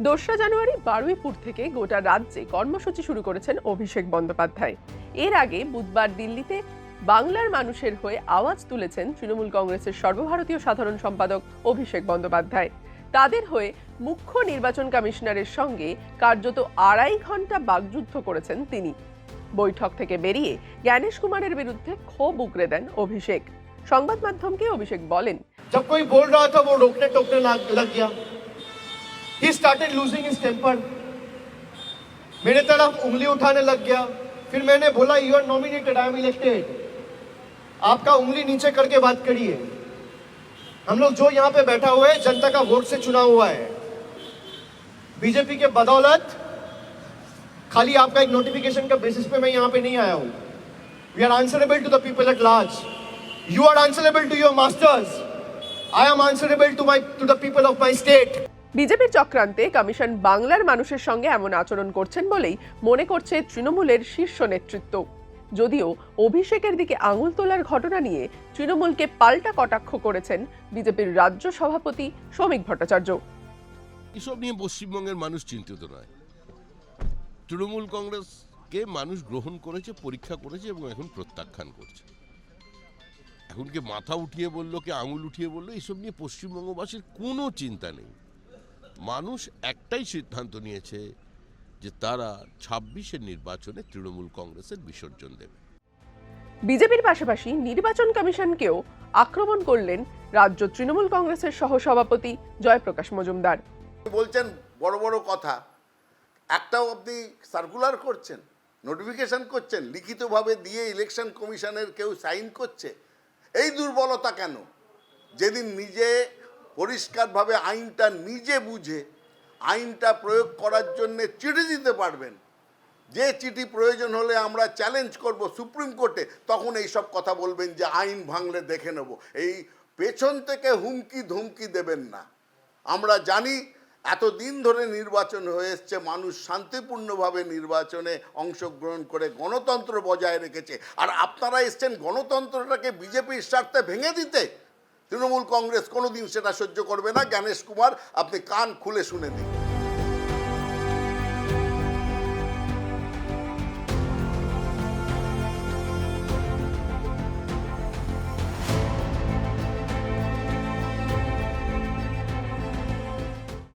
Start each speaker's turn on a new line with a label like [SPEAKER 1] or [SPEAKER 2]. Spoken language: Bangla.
[SPEAKER 1] দোসরা জানুয়ারি বারুইপুর থেকে গোটা রাজ্যে কর্মসূচি শুরু করেছেন অভিষেক বন্দ্যোপাধ্যায়। এর আগে বুধবার দিল্লিতে বাংলার মানুষের হয়ে আওয়াজ তুলেছেন তৃণমূল কংগ্রেসের সর্বভারতীয় সাধারণ সম্পাদক অভিষেক বন্দ্যোপাধ্যায়। তাদের হয়ে মুখ্য নির্বাচন কমিশনারের সঙ্গে কার্যত 2.5 ঘন্টা বাগযুদ্ধ করেছেন তিনি। বৈঠক থেকে বেরিয়ে জ্ঞানেশ কুমারের বিরুদ্ধে ক্ষোভ উগরে দেন অভিষেক। সংবাদ মাধ্যমকে অভিষেক বলেন,
[SPEAKER 2] जब कोई बोल रहा था वो रोकने टोकने लग गया। He started losing his temper. मेरे तरफ उंगली उठाने लग गया। फिर मैंने बोला you are nominated, I am elected. आपका उंगली नीचे करके बात करिए। हम लोग जो यहाँ पे बैठा हुआ है जनता का वोट से चुना हुआ है। बीजेपी के बदौलत खाली आपका एक नोटिफिकेशन का बेसिस पे मैं यहाँ पे नहीं आया हूँ। We are answerable to the people at large. You are answerable to your masters. I am answerable to the people of my state.
[SPEAKER 1] বিজেপির চক্রান্তে কমিশন বাংলার মানুষের সঙ্গে এমন আচরণ করছেন বলেই মনে করছে তৃণমূলের শীর্ষ নেতৃত্ব। যদিও অভিষেকের দিকে আঙুল তোলার ঘটনা নিয়ে তৃণমূলকে পাল্টা কটাক্ষ করেছেন বিজেপির রাজ্য সভাপতি শ্রমিক ভট্টাচার্য।
[SPEAKER 3] এসব নিয়ে পশ্চিমবঙ্গের মানুষ চিন্তিত নয়। তৃণমূল কংগ্রেসকে মানুষ গ্রহণ করেছে, পরীক্ষা করেছে এবং এখন প্রত্যাখ্যান করছে। এখন কি মাথা উঠিয়ে বললো, কি আঙুল উঠিয়ে বললো, এসব নিয়ে পশ্চিমবঙ্গবাসীর কোনো চিন্তা নেই। মানুষ একটাই সিদ্ধান্ত নিয়েছে যে তারা 26-এর নির্বাচনে তৃণমূল কংগ্রেসের বিসর্জন দেবে।
[SPEAKER 1] বিজেপির পাশাপাশি নির্বাচন কমিশনকেও আক্রমণ করলেন রাজ্য তৃণমূল কংগ্রেসের সহসভাপতি জয়প্রকাশ মজুমদার।
[SPEAKER 4] বলছেন বড় বড় কথা, একটাও আপনি সার্কুলার করছেন, নোটিফিকেশন করছেন, লিখিতভাবে দিয়ে ইলেকশন কমিশনের কেউ সাইন করছে। এই দুর্বলতা কেন? যেদিন নিজে পরিষ্কারভাবে আইনটা নিজে বুঝে আইনটা প্রয়োগ করার জন্যে চিঠি দিতে পারবেন, যে চিঠি প্রয়োজন হলে আমরা চ্যালেঞ্জ করব সুপ্রিম কোর্টে, তখন এইসব কথা বলবেন যে আইন ভাঙলে দেখে নেব। এই পেছন থেকে হুমকি ধমকি দেবেন না। আমরা জানি এতদিন ধরে নির্বাচন হয়ে এসছে, মানুষ শান্তিপূর্ণভাবে নির্বাচনে অংশগ্রহণ করে গণতন্ত্র বজায় রেখেছে। আর আপনারা এসছেন গণতন্ত্রটাকে বিজেপির স্বার্থে ভেঙে দিতে। তৃণমূল কংগ্রেস কোনোদিন সেটা সহ্য করবে না। জ্ঞানেশ কুমার, আপনি কান খুলে শুনে দিন।